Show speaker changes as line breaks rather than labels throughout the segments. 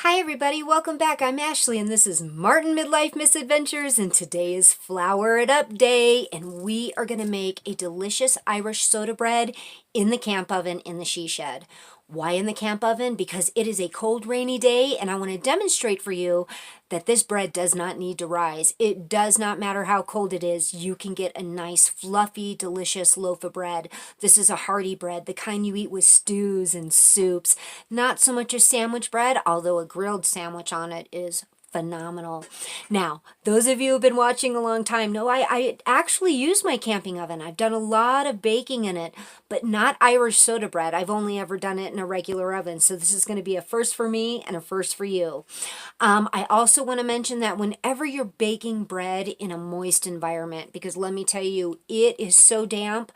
Hi everybody, welcome back. I'm Ashley and this is Martin Midlife Misadventures, and today is Flour It Up Day and we are going to make a delicious Irish soda bread in the camp oven in the she shed. Why in the camp oven? Because it is a cold rainy day and I want to demonstrate for you that this bread does not need to rise. It does not matter how cold it is. You can get a nice fluffy delicious loaf of bread. This is a hearty bread, the kind you eat with stews and soups. Not so much a sandwich bread, although a grilled sandwich on it is phenomenal. Now, those of you who have been watching a long time know I actually use my camping oven. I've done a lot of baking in it, but not Irish soda bread. I've only ever done it in a regular oven, so this is going to be a first for me and a first for you. I also want to mention that whenever you're baking bread in a moist environment, because let me tell you, it is so damp.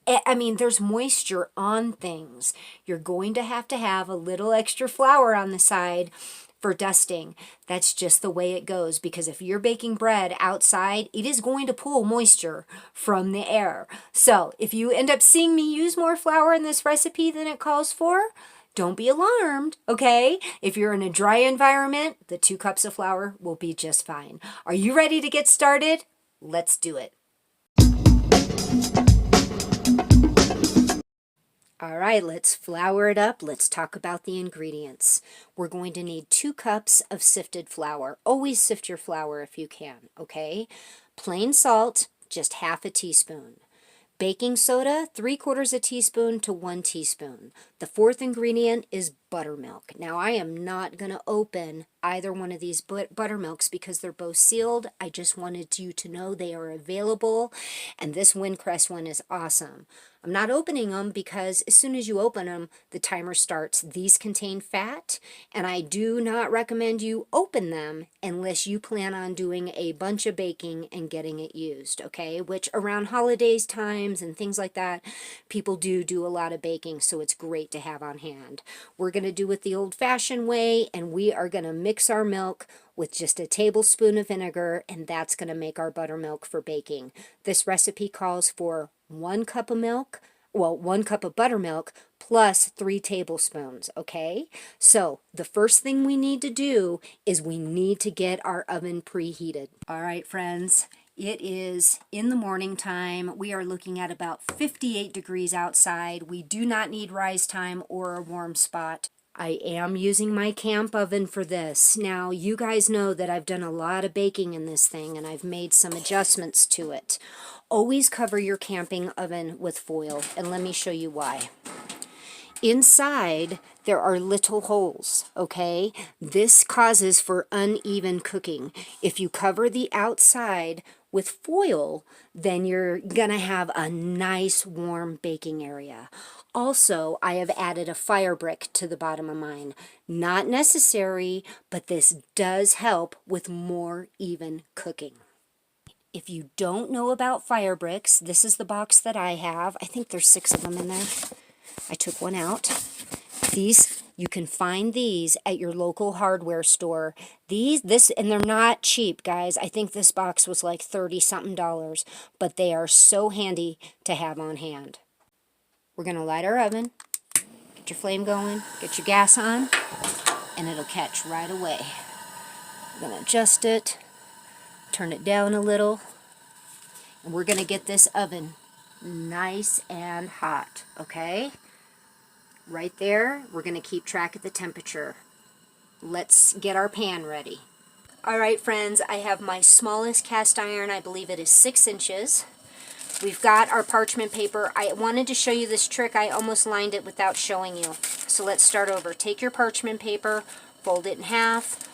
I mean, there's moisture on things. You're going to have a little extra flour on the side for dusting. That's just the way it goes, because if you're baking bread outside, it is going to pull moisture from the air. So if you end up seeing me use more flour in this recipe than it calls for, don't be alarmed, okay? If you're in a dry environment, the 2 cups of flour will be just fine. Are you ready to get started? Let's do it. All right, let's flour it up. Let's talk about the ingredients. We're going to need 2 cups of sifted flour. Always sift your flour if you can, okay? Plain salt, just half a teaspoon. Baking soda, 3/4 teaspoon to 1 teaspoon. The 4th ingredient is buttermilk. Now, I am not going to open either one of these buttermilks because they're both sealed. I just wanted you to know they are available, and this Windcrest one is awesome. I'm not opening them because as soon as you open them, the timer starts. These contain fat, and I do not recommend you open them unless you plan on doing a bunch of baking and getting it used, okay? Which around holidays times and things like that, people do a lot of baking, so it's great to have on hand. We're going to do it the old-fashioned way, and we are going to mix our milk with just a tablespoon of vinegar, and that's going to make our buttermilk for baking. This recipe calls for 1 cup of milk, well, 1 cup of buttermilk plus 3 tablespoons, okay? So the first thing we need to do is we need to get our oven preheated. All right, friends, it is in the morning time. We are looking at about 58 degrees outside. We do not need rise time or a warm spot. I am using my camp oven for this. Now, you guys know that I've done a lot of baking in this thing and I've made some adjustments to it. Always cover your camping oven with foil, and let me show you why. Inside, there are little holes, okay? This causes for uneven cooking. If you cover the outside with foil, then you're gonna have a nice warm baking area. Also, I have added a fire brick to the bottom of mine. Not necessary, but this does help with more even cooking. If you don't know about fire bricks, this is the box that I have. I think there's 6 of them in there. I took one out. You can find these at your local hardware store. And they're not cheap, guys. I think this box was like $30-something, but they are so handy to have on hand. We're going to light our oven, get your flame going, get your gas on, and it'll catch right away. I'm going to adjust it, turn it down a little, and we're going to get this oven nice and hot, okay? Right there, we're going to keep track of the temperature. Let's get our pan ready. All right, friends, I have my smallest cast iron. I believe it is 6 inches. We've got our parchment paper. I wanted to show you this trick. I almost lined it without showing you. So let's start over. Take your parchment paper, fold it in half,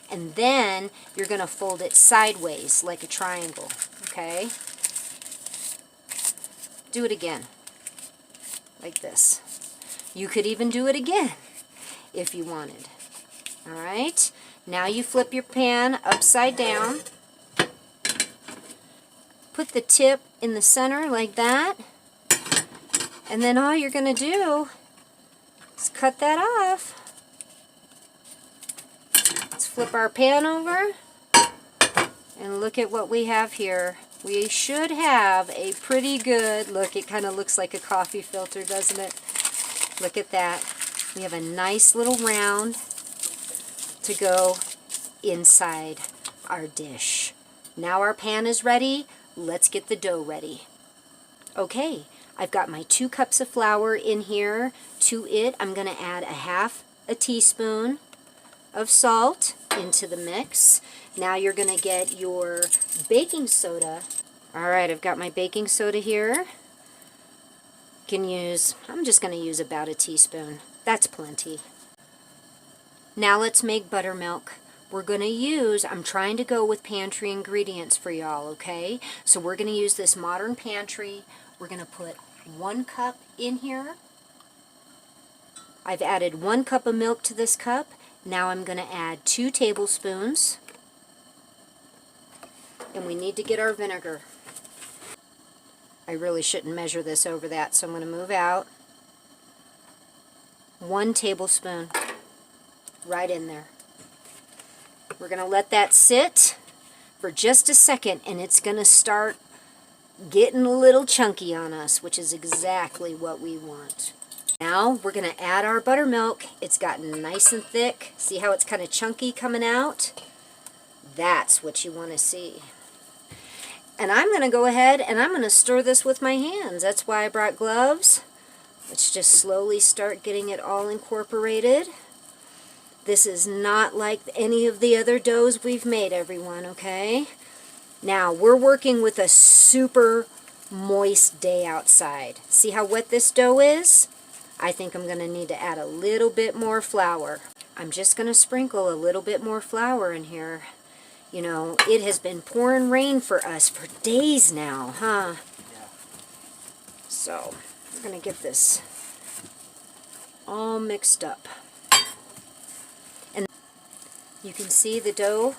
and then you're going to fold it sideways like a triangle, okay? Do it again, like this. You could even do it again if you wanted. All right? Now you flip your pan upside down. Put the tip in the center like that. And then all you're going to do is cut that off. Let's flip our pan over. And look at what we have here. We should have a pretty good, look, it kind of looks like a coffee filter, doesn't it? Look at that. We have a nice little round to go inside our dish. Now our pan is ready. Let's get the dough ready. Okay, I've got my 2 cups of flour in here. To it, I'm going to add a half a teaspoon of salt into the mix. Now you're going to get your baking soda. All right, I've got my baking soda here. I'm just going to use about a teaspoon. That's plenty. Now let's make buttermilk. We're going to use, I'm trying to go with pantry ingredients for y'all, okay? So we're going to use this Modern Pantry. We're going to put 1 cup in here. I've added 1 cup of milk to this cup. Now I'm going to add 2 tablespoons. And we need to get our vinegar. I really shouldn't measure this over that, so I'm going to move out. 1 tablespoon right in there. We're going to let that sit for just a second, and it's going to start getting a little chunky on us, which is exactly what we want. Now we're going to add our buttermilk. It's gotten nice and thick. See how it's kind of chunky coming out? That's what you want to see. And I'm going to go ahead and I'm going to stir this with my hands. That's why I brought gloves. Let's just slowly start getting it all incorporated. This is not like any of the other doughs we've made, everyone, okay? Now, we're working with a super moist day outside. See how wet this dough is? I think I'm going to need to add a little bit more flour. I'm just going to sprinkle a little bit more flour in here. You know, it has been pouring rain for us for days now, huh? Yeah. So, we're going to get this all mixed up. And you can see the dough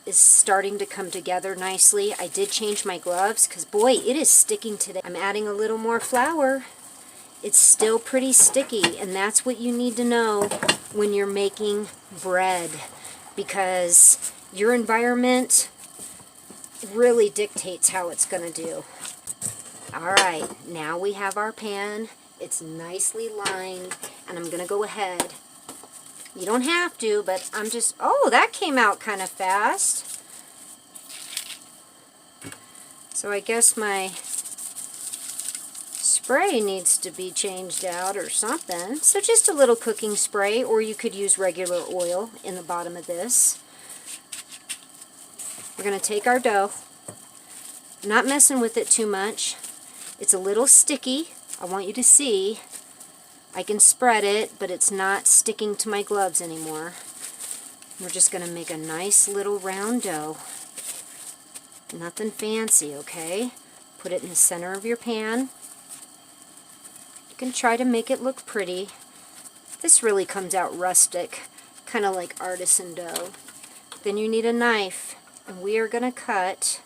is starting to come together nicely. I did change my gloves because, boy, it is sticking today. I'm adding a little more flour. It's still pretty sticky, and that's what you need to know when you're making bread, because your environment really dictates how it's going to do. All right, now we have our pan. It's nicely lined, and I'm going to go ahead. You don't have to, but I'm just, oh, that came out kind of fast. So I guess my spray needs to be changed out or something. So just a little cooking spray, or you could use regular oil in the bottom of this. We're going to take our dough. I'm not messing with it too much. It's a little sticky. I want you to see. I can spread it, but it's not sticking to my gloves anymore. We're just going to make a nice little round dough. Nothing fancy, okay? Put it in the center of your pan. You can try to make it look pretty. This really comes out rustic, kind of like artisan dough. Then you need a knife, and we are going to cut.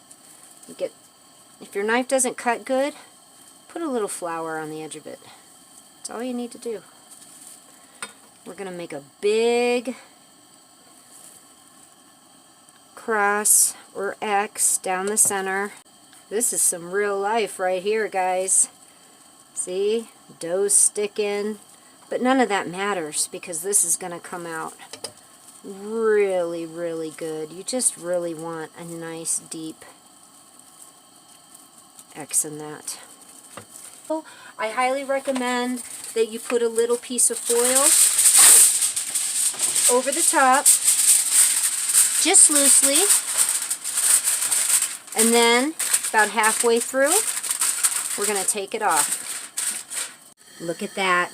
If your knife doesn't cut good, put a little flour on the edge of it. That's all you need to do. We're going to make a big cross or X down the center. This is some real life right here, guys. See? Dough's sticking. But none of that matters because this is going to come out really, really good. You just really want a nice deep X in that. I highly recommend that you put a little piece of foil over the top, just loosely, and then about halfway through, we're going to take it off. Look at that.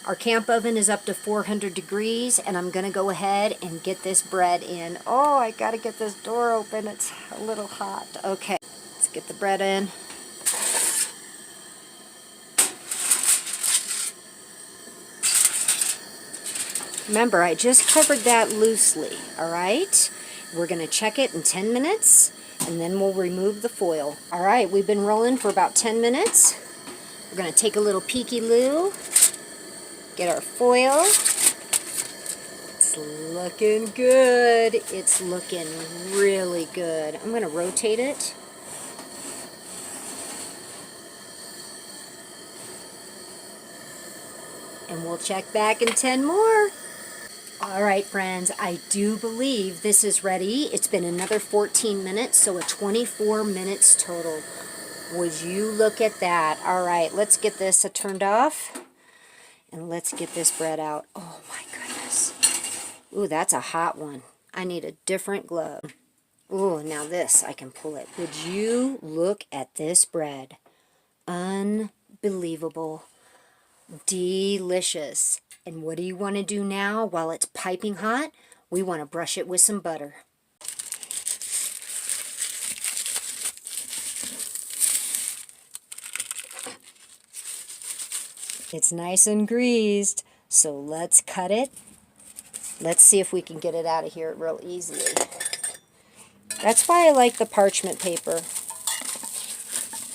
Our camp oven is up to 400 degrees, and I'm going to go ahead and get this bread in. Oh, I got to get this door open. It's a little hot. Okay, let's get the bread in. Remember, I just covered that loosely, all right? We're going to check it in 10 minutes, and then we'll remove the foil. All right, we've been rolling for about 10 minutes. We're going to take a little peeky-loo, get our foil. It's looking good. It's looking really good. I'm going to rotate it. And we'll check back in 10 more. All right. right, friends, I do believe this is ready. It's been another 14 minutes, so a 24 minutes total. Would you look at that? All right, let's get this turned off, and let's get this bread out. Oh, my goodness. Ooh, that's a hot one. I need a different glove. Ooh, now this, I can pull it. Would you look at this bread? Unbelievable. Delicious. And what do you want to do now while it's piping hot? We want to brush it with some butter. It's nice and greased, so let's cut it. Let's see if we can get it out of here real easily. That's why I like the parchment paper.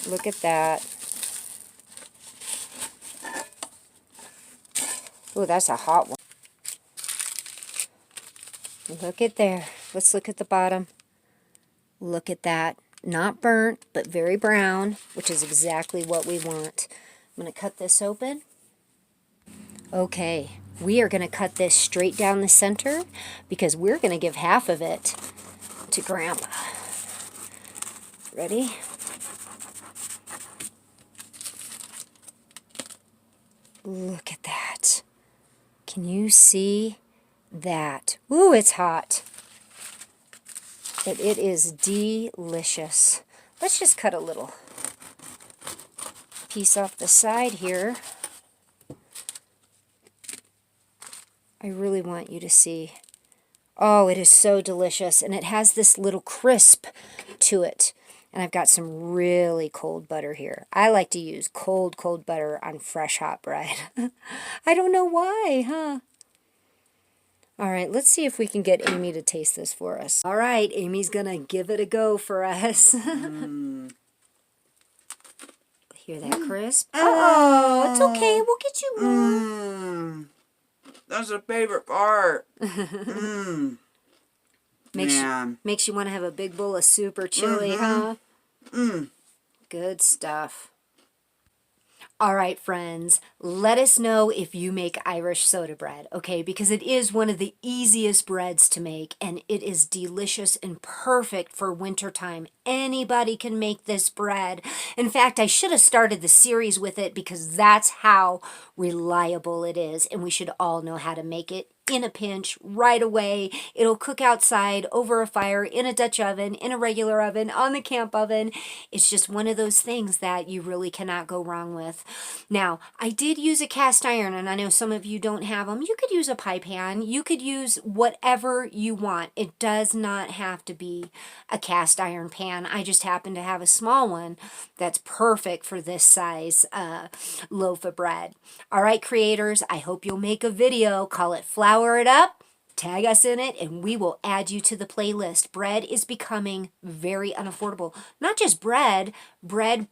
Look at that. Ooh, that's a hot one. Look at there. Let's look at the bottom. Look at that. Not burnt, but very brown, which is exactly what we want. I'm going to cut this open. Okay, we are going to cut this straight down the center because we're going to give half of it to Grandpa. Ready? Look at that. Can you see that? Ooh, it's hot. But it is delicious. Let's just cut a little piece off the side here. I really want you to see. Oh, it is so delicious. And it has this little crisp to it. And I've got some really cold butter here. I like to use cold butter on fresh hot bread. I don't know why, huh? All right, let's see if we can get Amy to taste this for us. All right, Amy's going to give it a go for us. Hear that crisp? Oh, it's okay. We'll get you more.
That's a favorite part.
Makes you want to have a big bowl of soup or chili, huh? Good stuff. All right, friends, let us know if you make Irish soda bread, okay? Because it is one of the easiest breads to make, and it is delicious and perfect for wintertime. Anybody can make this bread. In fact, I should have started the series with it because that's how reliable it is, and we should all know how to make it in a pinch right away. It'll cook outside over a fire, in a Dutch oven, in a regular oven, on the camp oven. It's just one of those things that you really cannot go wrong with. Now, I did use a cast iron, and I know some of you don't have them. You could use a pie pan. You could use whatever you want. It does not have to be a cast iron pan. I just happen to have a small one that's perfect for this size loaf of bread. All right, creators, I hope you'll make a video. Call it Flour It Up. Tag us in it, and we will add you to the playlist. Bread is becoming very unaffordable. Not just bread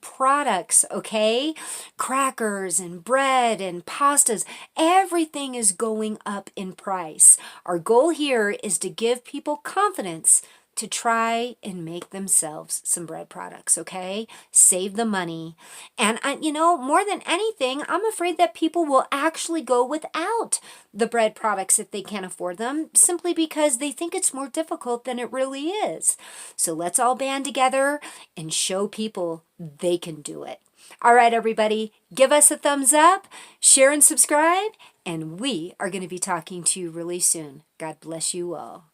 products, okay? Crackers and bread and pastas. Everything is going up in price. Our goal here is to give people confidence to try and make themselves some bread products, okay? Save the money. And, more than anything, I'm afraid that people will actually go without the bread products if they can't afford them, simply because they think it's more difficult than it really is. So let's all band together and show people they can do it. All right, everybody, give us a thumbs up, share and subscribe, and we are going to be talking to you really soon. God bless you all.